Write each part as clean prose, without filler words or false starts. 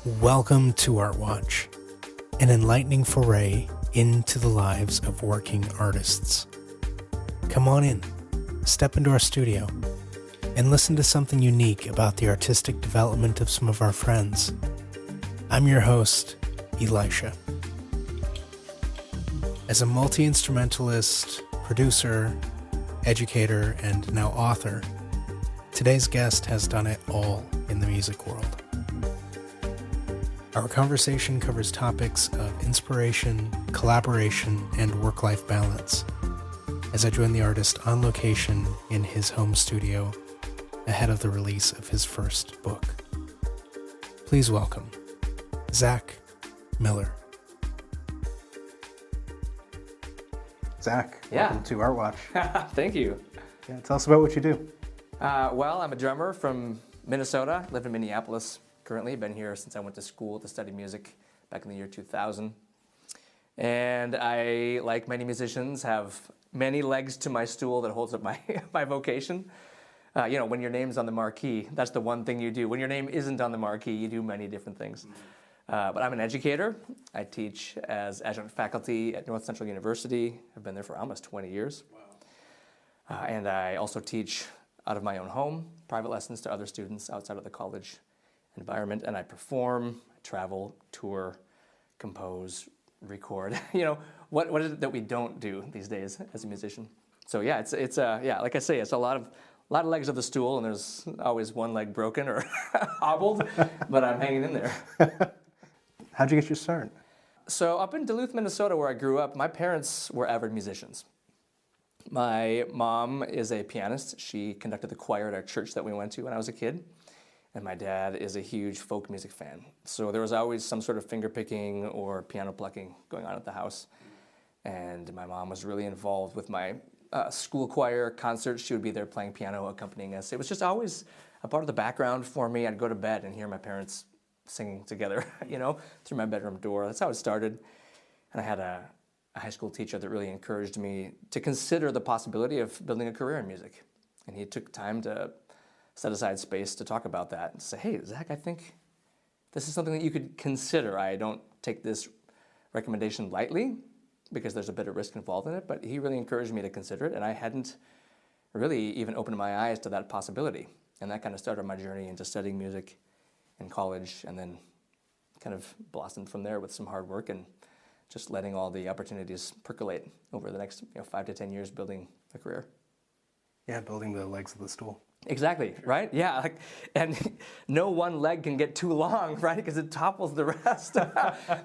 Welcome to ARTWATCH, an enlightening foray into the lives of working artists. Come on in, step into our studio, and listen to something unique about the artistic development of some of our friends. I'm your host, Elisha. As a multi-instrumentalist, producer, educator, and now author, today's guest has done it all in the music world. Our conversation covers topics of inspiration, collaboration, and work-life balance as I join the artist on location in his home studio ahead of the release of his first book. Please welcome Zach Miller. Zach, welcome to ARTWATCH. Thank you. Yeah, tell us about what you do. Well, I'm a drummer from Minnesota. Live in Minneapolis currently. Been here since I went to school to study music back in the year 2000. And I, like many musicians, have many legs to my stool that holds up my, my vocation. When your name's on the marquee, that's the one thing you do. When your name isn't on the marquee, you do many different things. But I'm an educator. I teach as adjunct faculty at North Central University. I've been there for almost 20 years. Wow. And I also teach out of my own home, private lessons to other students outside of the college environment. And I perform, travel, tour, compose, record. What is it that we don't do these days as a musician? So yeah, it's like I say, it's a lot of legs of the stool, and there's always one leg broken or hobbled, but I'm hanging in there. How'd you get your start? So up in Duluth, Minnesota, where I grew up, my parents were avid musicians. My mom is a pianist. She conducted the choir at our church that we went to when I was a kid. And my dad is a huge folk music fan. So there was always some sort of finger picking or piano plucking going on at the house. And my mom was really involved with my school choir concerts. She would be there playing piano, accompanying us. It was just always a part of the background for me. I'd go to bed and hear my parents singing together, through my bedroom door. That's how it started. And I had a high school teacher that really encouraged me to consider the possibility of building a career in music. And he took time to set aside space to talk about that and say, hey, Zach, I think this is something that you could consider. I don't take this recommendation lightly because there's a bit of risk involved in it, but he really encouraged me to consider it, and I hadn't really even opened my eyes to that possibility. And that kind of started my journey into studying music in college, and then kind of blossomed from there with some hard work and just letting all the opportunities percolate over the next 5 to 10 years building a career. Yeah, building the legs of the stool. Exactly, right? Yeah, and no one leg can get too long, right? Because it topples the rest.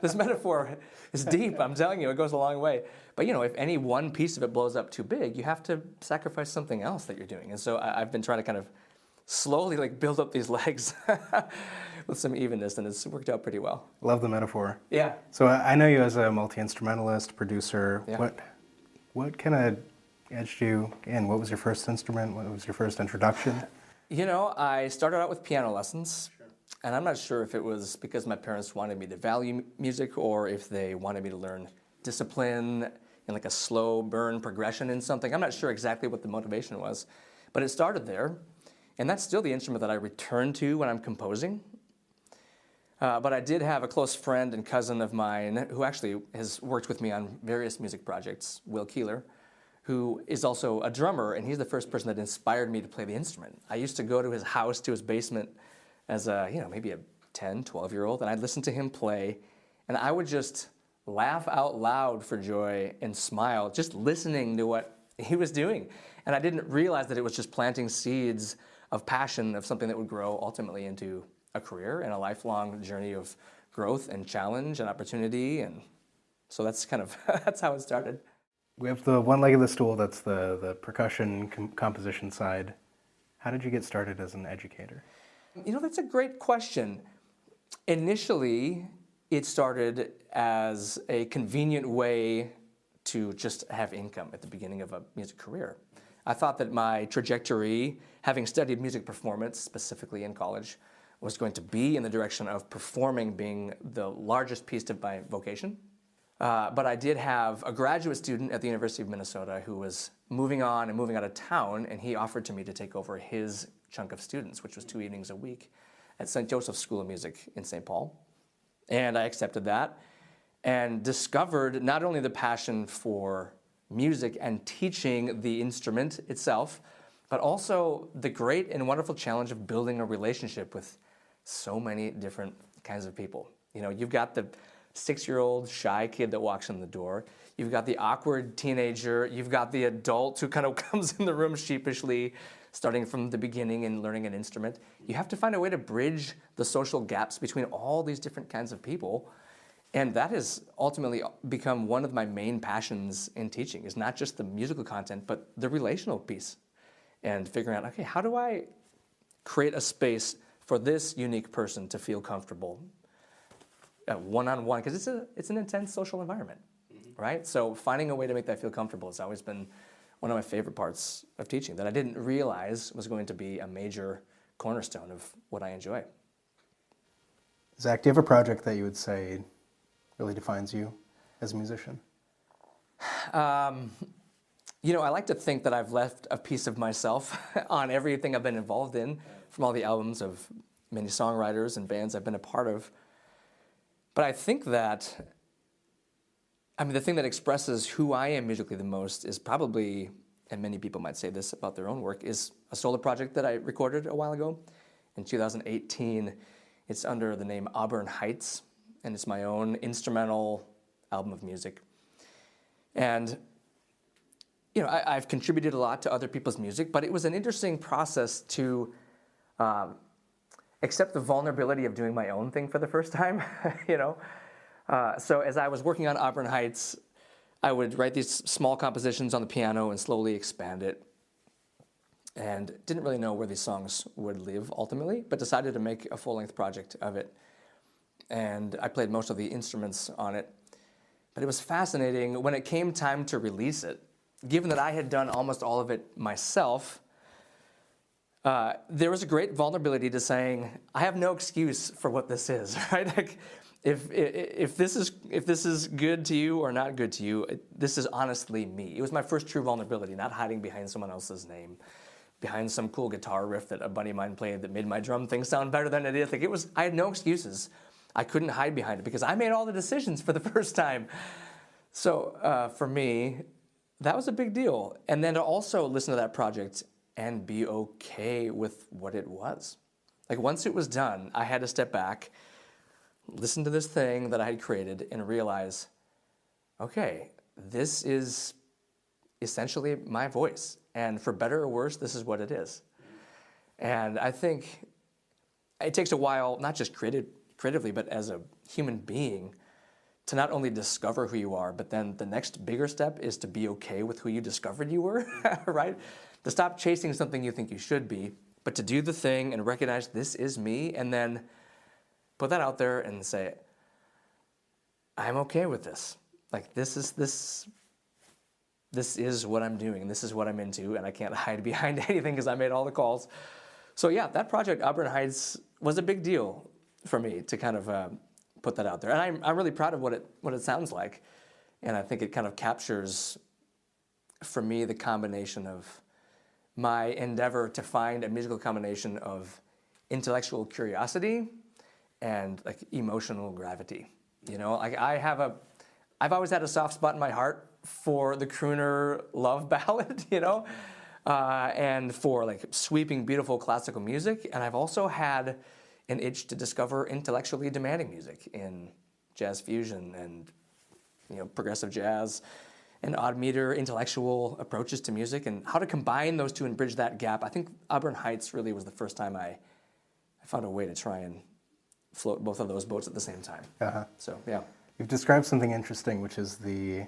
This metaphor is deep, I'm telling you, it goes a long way. But if any one piece of it blows up too big, you have to sacrifice something else that you're doing. And so I've been trying to kind of slowly build up these legs with some evenness, and it's worked out pretty well. Love the metaphor. Yeah. So I know you as a multi-instrumentalist, producer. Yeah. What kind of edged you in? What was your first instrument? What was your first introduction? I started out with piano lessons, and I'm not sure if it was because my parents wanted me to value music or if they wanted me to learn discipline and a slow burn progression in something. I'm not sure exactly what the motivation was, but it started there, and that's still the instrument that I return to when I'm composing. But I did have a close friend and cousin of mine who actually has worked with me on various music projects, Will Keeler, who is also a drummer, and he's the first person that inspired me to play the instrument. I used to go to his house, to his basement, as maybe a 10, 12-year-old, and I'd listen to him play, and I would just laugh out loud for joy and smile, just listening to what he was doing. And I didn't realize that it was just planting seeds of passion of something that would grow ultimately into a career and a lifelong journey of growth and challenge and opportunity. And so that's that's how it started. We have the one leg of the stool, that's the percussion composition side. How did you get started as an educator? That's a great question. Initially, it started as a convenient way to just have income at the beginning of a music career. I thought that my trajectory, having studied music performance, specifically in college, was going to be in the direction of performing being the largest piece of my vocation. But I did have a graduate student at the University of Minnesota who was moving on and moving out of town, and he offered to me to take over his chunk of students, which was 2 evenings a week at St. Joseph's School of Music in St. Paul. And I accepted that and discovered not only the passion for music and teaching the instrument itself, but also the great and wonderful challenge of building a relationship with so many different kinds of people. You know, you've got the 6-year-old shy kid that walks in the door. You've got the awkward teenager. You've got the adult who kind of comes in the room sheepishly, starting from the beginning and learning an instrument. You have to find a way to bridge the social gaps between all these different kinds of people. And that has ultimately become one of my main passions in teaching, is not just the musical content, but the relational piece. And figuring out, okay, how do I create a space for this unique person to feel comfortable one-on-one? Because it's an intense social environment, right? So finding a way to make that feel comfortable has always been one of my favorite parts of teaching that I didn't realize was going to be a major cornerstone of what I enjoy. Zach, do you have a project that you would say really defines you as a musician? You know, I like to think that I've left a piece of myself on everything I've been involved in, from all the albums of many songwriters and bands I've been a part of. But I think that, the thing that expresses who I am musically the most is probably, and many people might say this about their own work, is a solo project that I recorded a while ago in 2018. It's under the name Auburn Heights, and it's my own instrumental album of music. And you know, I've contributed a lot to other people's music, but it was an interesting process to accept the vulnerability of doing my own thing for the first time, you know. So as I was working on Auburn Heights, I would write these small compositions on the piano and slowly expand it. And didn't really know where these songs would live ultimately, but decided to make a full-length project of it. And I played most of the instruments on it. But it was fascinating when it came time to release it. Given that I had done almost all of it myself, there was a great vulnerability to saying, I have no excuse for what this is, right? Like, if this is good to you or not good to you, this is honestly me. It was my first true vulnerability, not hiding behind someone else's name, behind some cool guitar riff that a buddy of mine played that made my drum thing sound better than it is. Like, I had no excuses. I couldn't hide behind it because I made all the decisions for the first time. So for me, that was a big deal. And then to also listen to that project and be okay with what it was. Like, once it was done, I had to step back, listen to this thing that I had created, and realize, okay, this is essentially my voice. And for better or worse, this is what it is. And I think it takes a while, not just creatively, but as a human being, to not only discover who you are, but then the next bigger step is to be okay with who you discovered you were, right? To stop chasing something you think you should be, but to do the thing and recognize this is me, and then put that out there and say, I'm okay with this. Like, this is what I'm doing, and this is what I'm into, and I can't hide behind anything because I made all the calls. So yeah, that project, Auburn Heights, was a big deal for me to kind of put that out there. And I'm really proud of what it sounds like. And I think it kind of captures, for me, the combination of my endeavor to find a musical combination of intellectual curiosity and like emotional gravity. You know, like I've always had a soft spot in my heart for the crooner love ballad, you know, and for like sweeping, beautiful classical music. And I've also had an itch to discover intellectually demanding music in jazz fusion and, you know, progressive jazz and odd meter intellectual approaches to music, and how to combine those two and bridge that gap. I think Auburn Heights really was the first time I found a way to try and float both of those boats at the same time. Uh-huh. So, yeah. You've described something interesting, which is the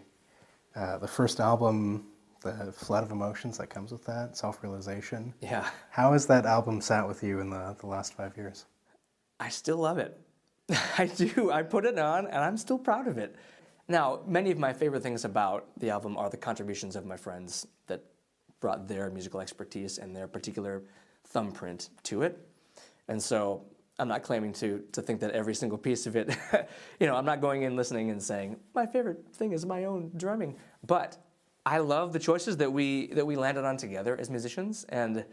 first album, the flood of emotions that comes with that, self-realization. Yeah. How has that album sat with you in the last 5 years? I still love it. I do. I put it on, and I'm still proud of it. Now, many of my favorite things about the album are the contributions of my friends that brought their musical expertise and their particular thumbprint to it. And so I'm not claiming to think that every single piece of it, you know, I'm not going in listening and saying, my favorite thing is my own drumming. But I love the choices that we landed on together as musicians, and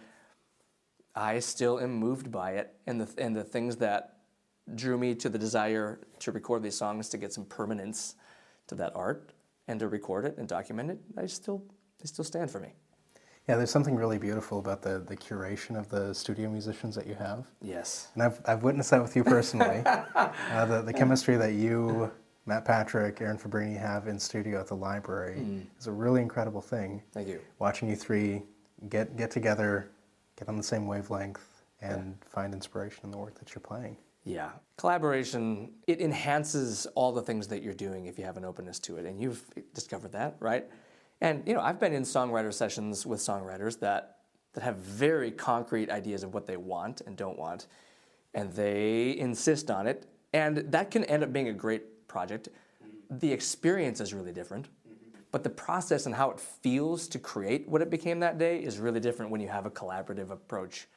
I still am moved by it, and the things that drew me to the desire to record these songs to get some permanence to that art and to record it and document it, they still stand for me. Yeah, there's something really beautiful about the curation of the studio musicians that you have. Yes. And I've witnessed that with you personally. The chemistry that you, Matt Patrick, Aaron Fabrini have in studio at the library is a really incredible thing. Thank you. Watching you three get together, get on the same wavelength, and find inspiration in the work that you're playing. Yeah. Collaboration, it enhances all the things that you're doing if you have an openness to it. And you've discovered that, right? And, I've been in songwriter sessions with songwriters that have very concrete ideas of what they want and don't want. And they insist on it. And that can end up being a great project. The experience is really different. But the process and how it feels to create what it became that day is really different when you have a collaborative approach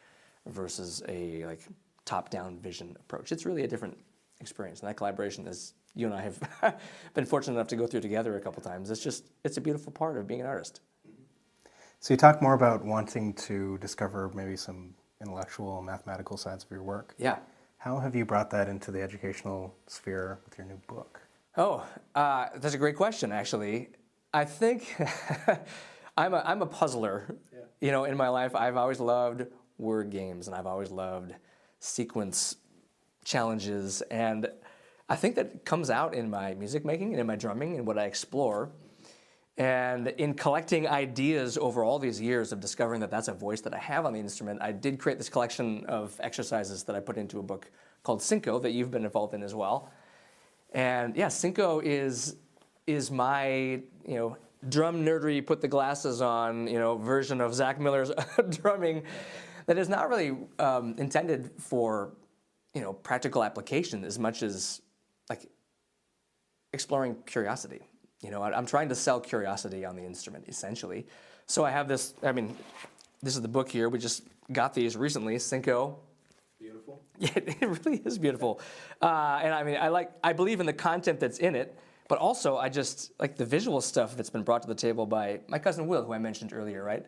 versus a top-down vision approach. It's really a different experience. And that collaboration, as you and I have been fortunate enough to go through together a couple times, it's a beautiful part of being an artist. So you talk more about wanting to discover maybe some intellectual, mathematical sides of your work. Yeah. How have you brought that into the educational sphere with your new book? Oh, that's a great question, actually. I think I'm a puzzler. Yeah. In my life, I've always loved word games, and I've always loved sequence challenges, and I think that comes out in my music making and in my drumming and what I explore. And in collecting ideas over all these years of discovering that that's a voice that I have on the instrument, I did create this collection of exercises that I put into a book called SYCNO that you've been involved in as well. And yeah, SYCNO is my, drum nerdery, put the glasses on, version of Zach Miller's drumming that is not really intended for, practical application as much as exploring curiosity. I'm trying to sell curiosity on the instrument, essentially. So I have this, this is the book here. We just got these recently, SYCNO. Beautiful. Yeah, it really is beautiful. And I believe in the content that's in it, but also I just like the visual stuff that's been brought to the table by my cousin Will, who I mentioned earlier, right?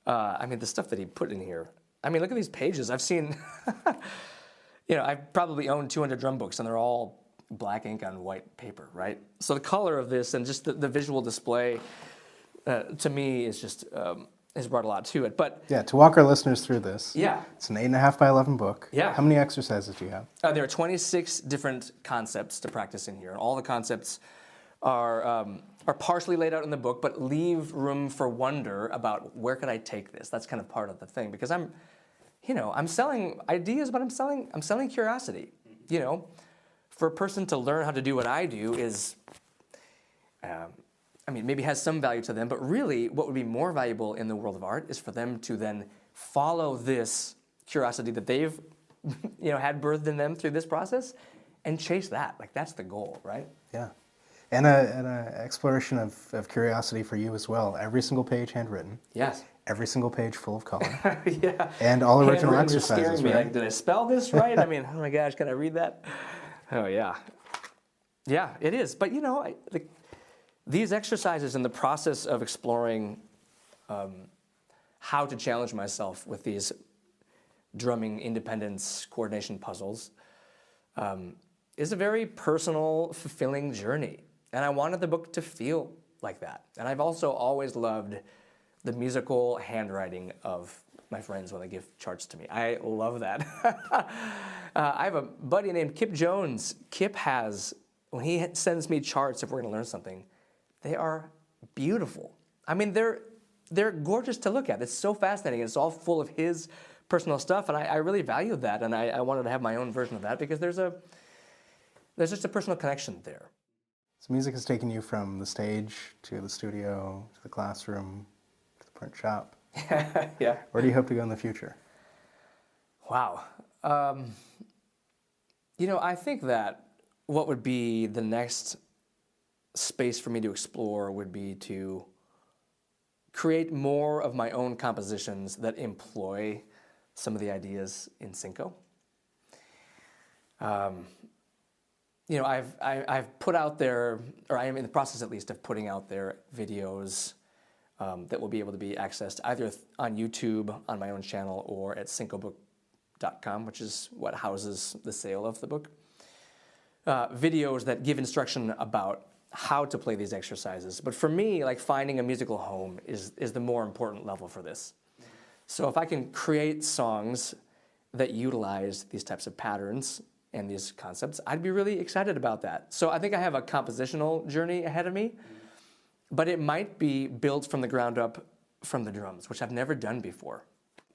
The stuff that he put in here. Look at these pages. I've seen, I've probably owned 200 drum books, and they're all black ink on white paper, right? So the color of this and just the visual display, to me, is just has brought a lot to it. But yeah, to walk our listeners through this. Yeah, it's an 8.5 by 11 book. Yeah. How many exercises do you have? There are 26 different concepts to practice in here, and all the concepts are partially laid out in the book, but leave room for wonder about where could I take this. That's kind of part of the thing, because I'm selling ideas, but I'm selling curiosity. For a person to learn how to do what I do is, maybe has some value to them, but really what would be more valuable in the world of art is for them to then follow this curiosity that they've, had birthed in them through this process and chase that. That's the goal, right? Yeah. And an exploration of curiosity for you as well. Every single page handwritten. Yes. Every single page full of color. Yeah. And all original exercises, right? Did I spell this right? Oh my gosh, can I read that? Oh, yeah. Yeah, it is. But, these exercises in the process of exploring how to challenge myself with these drumming independence coordination puzzles is a very personal, fulfilling journey. And I wanted the book to feel like that. And I've also always loved the musical handwriting of my friends when they give charts to me. I love that. I have a buddy named Kip Jones. Kip has, when he sends me charts if we're going to learn something, they are beautiful. They're gorgeous to look at. It's so fascinating. It's all full of his personal stuff, and I really valued that, and I wanted to have my own version of that because there's just a personal connection there. So music has taken you from the stage to the studio, to the classroom, to the print shop. Yeah. Where do you hope to go in the future? Wow. I think that what would be the next space for me to explore would be to create more of my own compositions that employ some of the ideas in SYCNO. I've put out there, or I am in the process at least of putting out there videos that will be able to be accessed either on YouTube on my own channel or at performer..com, which is what houses the sale of the book. Videos that give instruction about how to play these exercises. But for me, like finding a musical home is the more important level for this. So if I can create songs that utilize these types of patterns and these concepts, I'd be really excited about that. So I think I have a compositional journey ahead of me, but it might be built from the ground up from the drums, which I've never done before.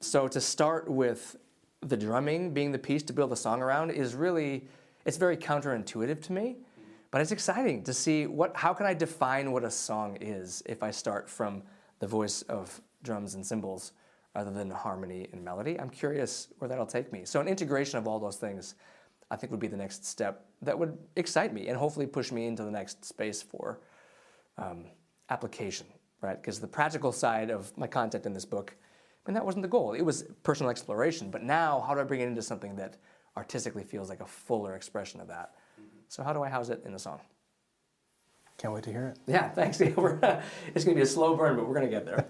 So to start with the drumming being the piece to build a song around is really, it's very counterintuitive to me, but it's exciting to see how can I define what a song is if I start from the voice of drums and cymbals rather than harmony and melody. I'm curious where that'll take me. So an integration of all those things I think would be the next step that would excite me and hopefully push me into the next space for application, right? Because the practical side of my content in this book, I mean, that wasn't the goal. It was personal exploration. But now, how do I bring it into something that artistically feels like a fuller expression of that? So how do I house it in a song? Can't wait to hear it. Yeah, thanks. It's going to be a slow burn, but we're going to get there.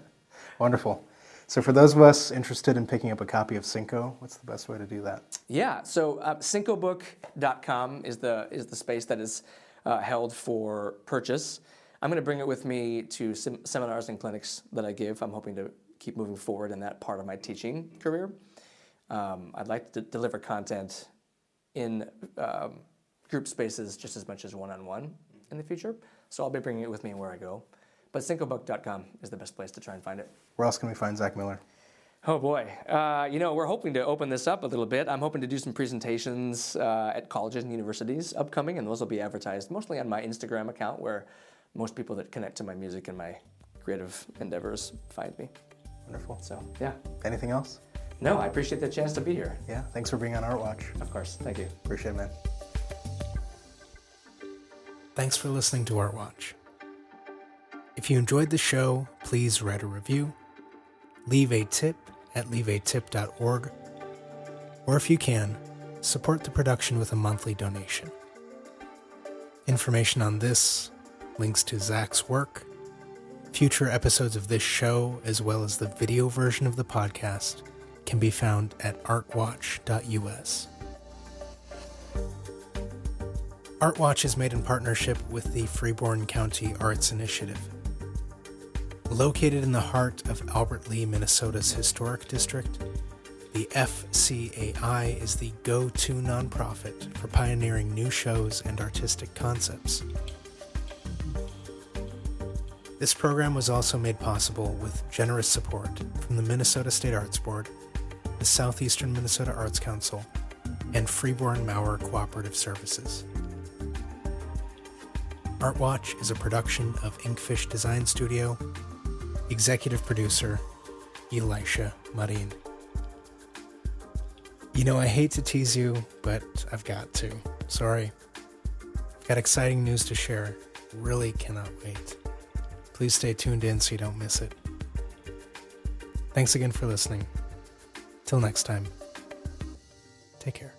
Wonderful. So for those of us interested in picking up a copy of SYCNO, what's the best way to do that? Yeah, so SYCNObook.com is the space that is held for purchase. I'm going to bring it with me to seminars and clinics that I give. I'm hoping to keep moving forward in that part of my teaching career. I'd like to deliver content in group spaces just as much as one-on-one in the future. So I'll be bringing it with me where I go. But SYCNObook.com is the best place to try and find it. Where else can we find Zach Miller? Oh boy, we're hoping to open this up a little bit. I'm hoping to do some presentations at colleges and universities upcoming, and those will be advertised mostly on my Instagram account where most people that connect to my music and my creative endeavors find me. Wonderful. So, yeah. Anything else? No, I appreciate the chance to be here. Yeah, thanks for being on ARTWATCH. Of course, thank you. Appreciate it, man. Thanks for listening to ARTWATCH. If you enjoyed the show, please write a review, leave a tip at leaveatip.org, or if you can, support the production with a monthly donation. Information on this, links to Zach's work, future episodes of this show, as well as the video version of the podcast, can be found at artwatch.us. ARTWATCH is made in partnership with the Freeborn County Arts Initiative. Located in the heart of Albert Lea, Minnesota's historic district, the FCAI is the go-to nonprofit for pioneering new shows and artistic concepts. This program was also made possible with generous support from the Minnesota State Arts Board, the Southeastern Minnesota Arts Council, and Freeborn Maurer Cooperative Services. ARTWATCH is a production of Inkfish Design Studio. Executive producer, Elisha Marin. I hate to tease you, but I've got to. Sorry. I've got exciting news to share. Really cannot wait. Please stay tuned in so you don't miss it. Thanks again for listening. Till next time. Take care.